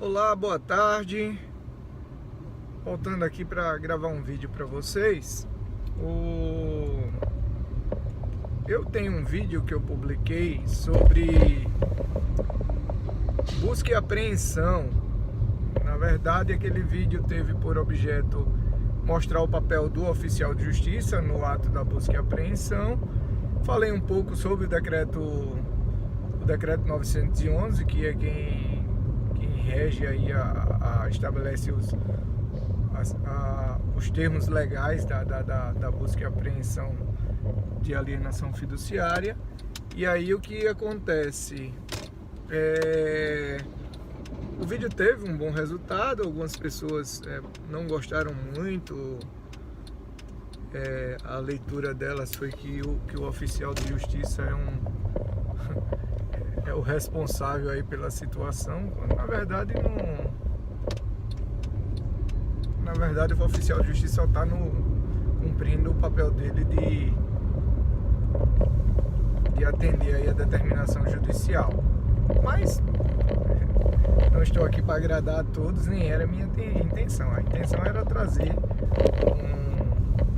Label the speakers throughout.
Speaker 1: Olá, boa tarde. Voltando aqui para gravar um vídeo para vocês. Eu tenho um vídeo que eu publiquei sobre busca e apreensão. Na verdade, aquele vídeo teve por objeto mostrar o papel do oficial de justiça no ato da busca e apreensão. Falei um pouco sobre o decreto 911, que é quem rege aí estabelece os termos legais da busca e apreensão de alienação fiduciária. E aí o que acontece? O vídeo teve um bom resultado, algumas pessoas não gostaram muito. A leitura delas foi que o oficial de justiça é o responsável aí pela situação, quando na verdade o oficial de justiça só está cumprindo o papel dele de atender aí a determinação judicial. Mas não estou aqui para agradar a todos, nem era a minha intenção. A intenção era trazer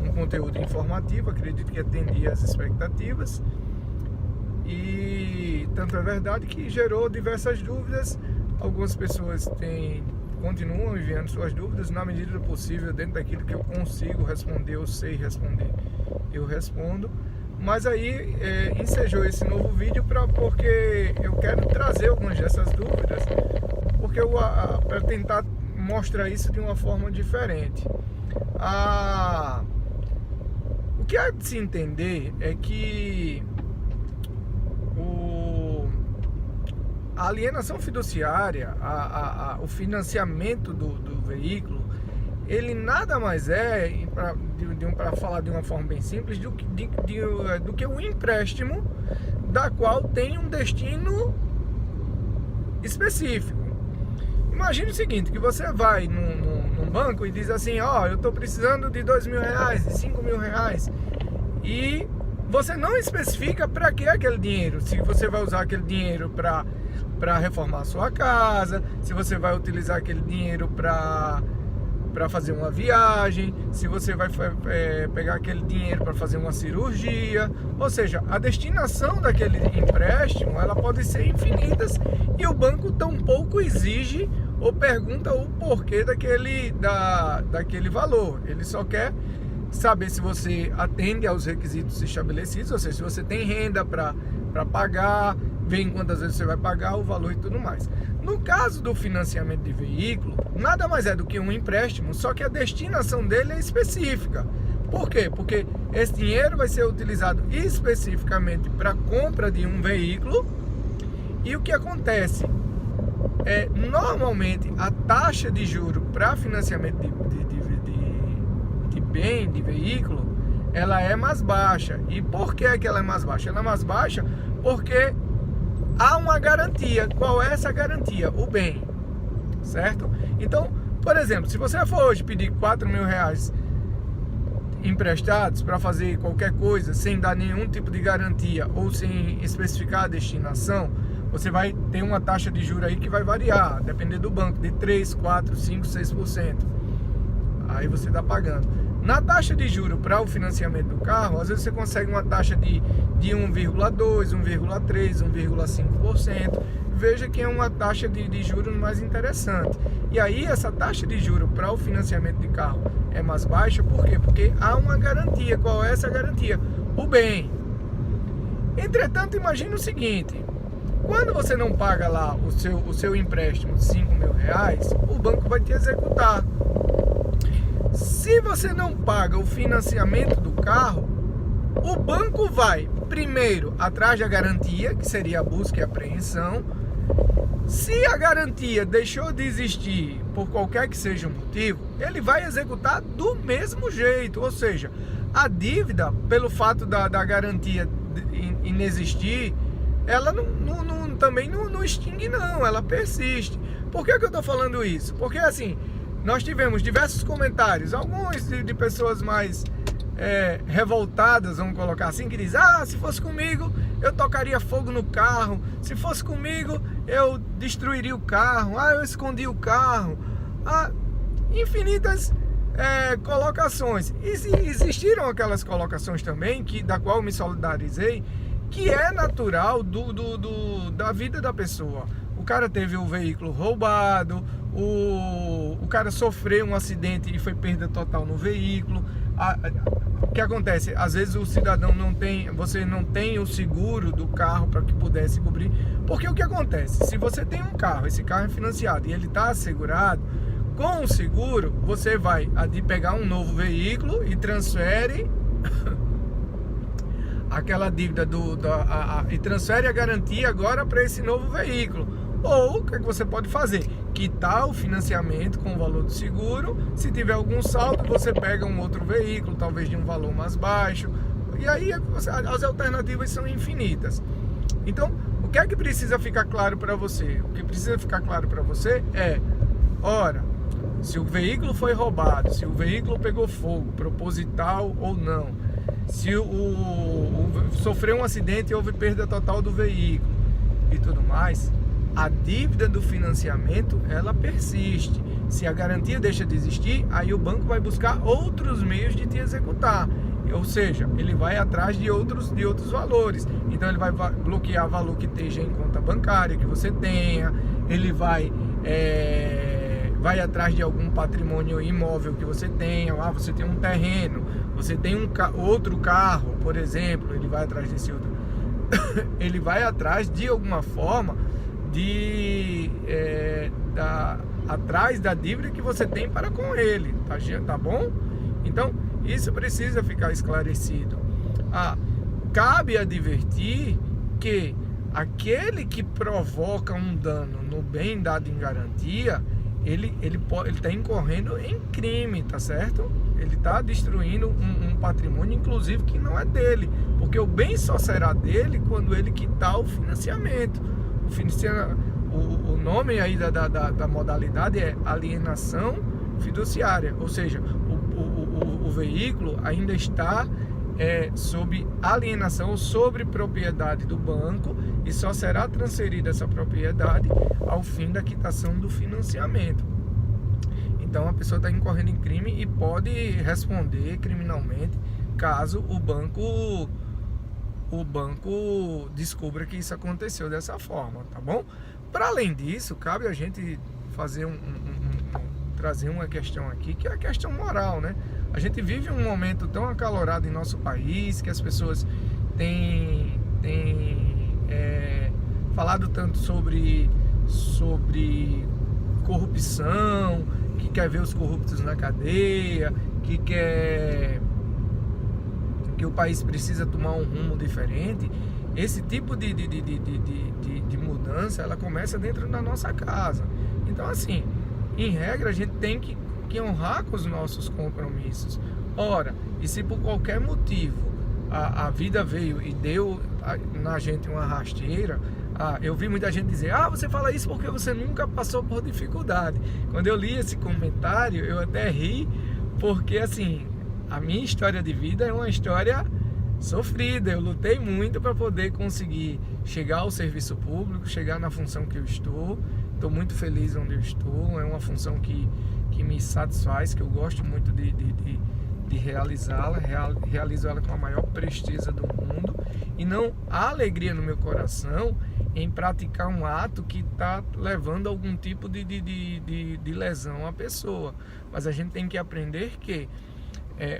Speaker 1: um conteúdo informativo, acredito que atendia as expectativas. E tanto é verdade que gerou diversas dúvidas. Algumas pessoas continuam enviando suas dúvidas. Na medida do possível, dentro daquilo que eu consigo responder, eu sei responder, eu respondo. Mas aí ensejou esse novo vídeo porque eu quero trazer algumas dessas dúvidas, porque para tentar mostrar isso de uma forma diferente. O que há de se entender é que a alienação fiduciária, o financiamento do veículo, ele nada mais é, para falar de uma forma bem simples, do que um empréstimo da qual tem um destino específico. Imagine o seguinte, que você vai num banco e diz assim, eu estou precisando de R$2.000, de R$5.000, e você não especifica para que aquele dinheiro, se você vai usar aquele dinheiro para reformar a sua casa, se você vai utilizar aquele dinheiro para fazer uma viagem, se você vai pegar aquele dinheiro para fazer uma cirurgia. Ou seja, a destinação daquele empréstimo, ela pode ser infinitas, e o banco tampouco exige ou pergunta o porquê daquele valor. Ele só quer saber se você atende aos requisitos estabelecidos, ou seja, se você tem renda para pagar, ver em quantas vezes você vai pagar, o valor e tudo mais. No caso do financiamento de veículo, nada mais é do que um empréstimo, só que a destinação dele é específica. Por quê? Porque esse dinheiro vai ser utilizado especificamente para compra de um veículo. E o que acontece? Normalmente a taxa de juro para financiamento de veículo, ela é mais baixa. E por que ela é mais baixa? Ela é mais baixa porque há uma garantia. Qual é essa garantia? O bem, certo? Então, por exemplo, se você for hoje pedir R$4.000 emprestados para fazer qualquer coisa sem dar nenhum tipo de garantia ou sem especificar a destinação, você vai ter uma taxa de juros aí que vai variar, dependendo do banco, de 3, 4, 5, 6%. Aí você está pagando. Na taxa de juros para o financiamento do carro, às vezes você consegue uma taxa de 1,2%, 1,3%, 1,5%. Veja que é uma taxa de juros mais interessante. E aí essa taxa de juros para o financiamento de carro é mais baixa, por quê? Porque há uma garantia. Qual é essa garantia? O bem. Entretanto, imagine o seguinte: quando você não paga lá o seu empréstimo de R$5.000, o banco vai te executar. Se você não paga o financiamento do carro, o banco vai primeiro atrás da garantia, que seria a busca e apreensão. Se a garantia deixou de existir por qualquer que seja o motivo, ele vai executar do mesmo jeito. Ou seja, a dívida, pelo fato da garantia inexistir, ela também não extingue, não, ela persiste. Por que eu estou falando isso? Porque assim, nós tivemos diversos comentários, alguns de pessoas mais revoltadas, vamos colocar assim, que dizem, se fosse comigo, eu tocaria fogo no carro, se fosse comigo, eu destruiria o carro, eu escondi o carro, infinitas colocações. E existiram aquelas colocações também, da qual eu me solidarizei, que é natural da vida da pessoa. O cara teve o veículo roubado, o cara sofreu um acidente e foi perda total no veículo. O que acontece? Às vezes o cidadão você não tem o seguro do carro para que pudesse cobrir. Porque o que acontece? Se você tem um carro, esse carro é financiado e ele está assegurado, com o seguro você vai pegar um novo veículo e transfere aquela dívida e transfere a garantia agora para esse novo veículo. Ou o que você pode fazer? Quitar o financiamento com o valor do seguro. Se tiver algum saldo, você pega um outro veículo, talvez de um valor mais baixo. E aí as alternativas são infinitas. Então, o que é que precisa ficar claro para você? O que precisa ficar claro para você é: ora, se o veículo foi roubado, se o veículo pegou fogo, proposital ou não, se sofreu um acidente e houve perda total do veículo e tudo mais, a dívida do financiamento, ela persiste. Se a garantia deixa de existir, aí o banco vai buscar outros meios de te executar. Ou seja, ele vai atrás de outros valores. Então ele vai bloquear valor que esteja em conta bancária que você tenha, ele vai atrás de algum patrimônio imóvel que você tenha. Você tem um terreno, você tem outro carro, por exemplo, ele vai atrás desse outro. Ele vai atrás de alguma forma atrás da dívida que você tem para com ele, tá bom? Então, isso precisa ficar esclarecido. Cabe advertir que aquele que provoca um dano no bem dado em garantia, ele está incorrendo em crime, tá certo? Ele está destruindo um patrimônio, inclusive, que não é dele, porque o bem só será dele quando ele quitar o financiamento. O nome aí da modalidade é alienação fiduciária, ou seja, o veículo ainda está sob alienação, sobre propriedade do banco, e só será transferida essa propriedade ao fim da quitação do financiamento. Então a pessoa está incorrendo em crime e pode responder criminalmente caso o banco descubra que isso aconteceu dessa forma, tá bom? Para além disso, cabe a gente fazer trazer uma questão aqui, que é a questão moral, né? A gente vive um momento tão acalorado em nosso país, que as pessoas têm falado tanto sobre corrupção, que quer ver os corruptos na cadeia, que o país precisa tomar um rumo diferente. Esse tipo de mudança, ela começa dentro da nossa casa. Então, assim, em regra, a gente tem que honrar com os nossos compromissos. Ora, e se por qualquer motivo a vida veio e deu na gente uma rasteira, eu vi muita gente dizer: você fala isso porque você nunca passou por dificuldade. Quando eu li esse comentário, eu até ri, porque assim, a minha história de vida é uma história sofrida. Eu lutei muito para poder conseguir chegar ao serviço público, chegar na função que eu estou. Estou muito feliz onde eu estou. É uma função que me satisfaz, que eu gosto muito de realizá-la. Realizo ela com a maior presteza do mundo, e não há alegria no meu coração em praticar um ato que está levando a algum tipo de lesão à pessoa. Mas a gente tem que aprender que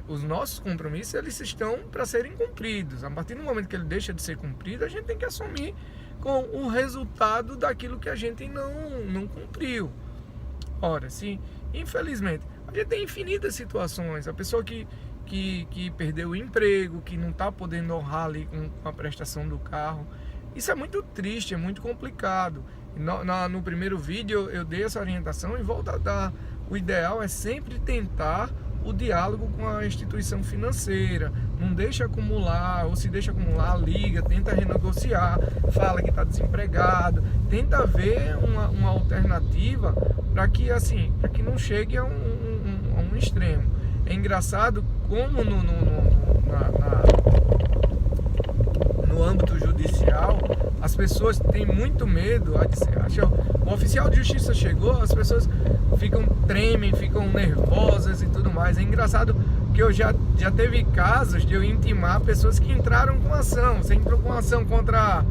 Speaker 1: os nossos compromissos, eles estão para serem cumpridos. A partir do momento que ele deixa de ser cumprido, a gente tem que assumir com o resultado daquilo que a gente não cumpriu. Ora, sim, infelizmente, a gente tem infinitas situações. A pessoa que perdeu o emprego, que não está podendo honrar ali com a prestação do carro. Isso é muito triste, é muito complicado. No primeiro vídeo eu dei essa orientação e volto a dar. O ideal é sempre tentar o diálogo com a instituição financeira. Não deixa acumular, ou se deixa acumular, liga, tenta renegociar, fala que está desempregado, tenta ver uma alternativa para que não chegue a um extremo. É engraçado como no no âmbito judicial, as pessoas têm muito medo a dizer, o oficial de justiça chegou, as pessoas tremem, ficam nervosas e tudo mais. É engraçado que eu já teve casos de eu intimar pessoas que entraram com ação. Você entrou com ação contra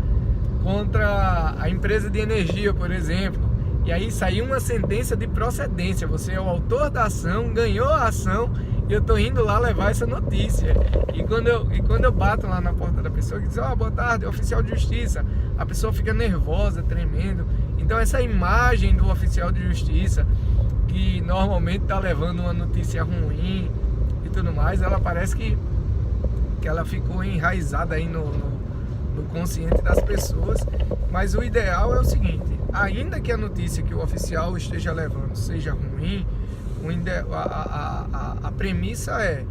Speaker 1: a empresa de energia, por exemplo, e aí saiu uma sentença de procedência, você é o autor da ação, ganhou a ação, e eu tô indo lá levar essa notícia. E quando eu bato lá na porta da pessoa que diz, boa tarde, oficial de justiça, a pessoa fica nervosa, tremendo. Então essa imagem do oficial de justiça, que normalmente tá levando uma notícia ruim e tudo mais, ela parece que ela ficou enraizada aí no consciente das pessoas. Mas o ideal é o seguinte: ainda que a notícia que o oficial esteja levando seja ruim, a premissa é: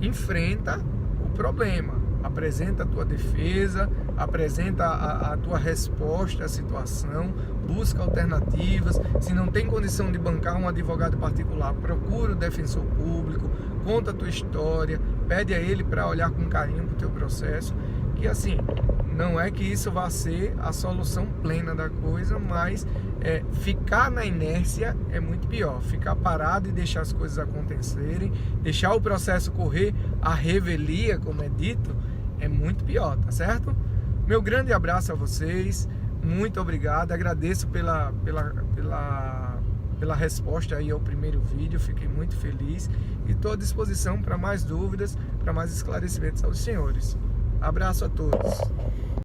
Speaker 1: enfrenta o problema, apresenta a tua defesa, apresenta a tua resposta à situação, busca alternativas. Se não tem condição de bancar um advogado particular, procura o defensor público, conta a tua história, pede a ele para olhar com carinho para o teu processo. Que assim, não é que isso vá ser a solução plena da coisa, mas ficar na inércia é muito pior. Ficar parado e deixar as coisas acontecerem, deixar o processo correr à revelia, como é dito, é muito pior, tá certo? Meu grande abraço a vocês, muito obrigado, agradeço pela resposta aí ao primeiro vídeo, fiquei muito feliz e estou à disposição para mais dúvidas, para mais esclarecimentos aos senhores. Abraço a todos.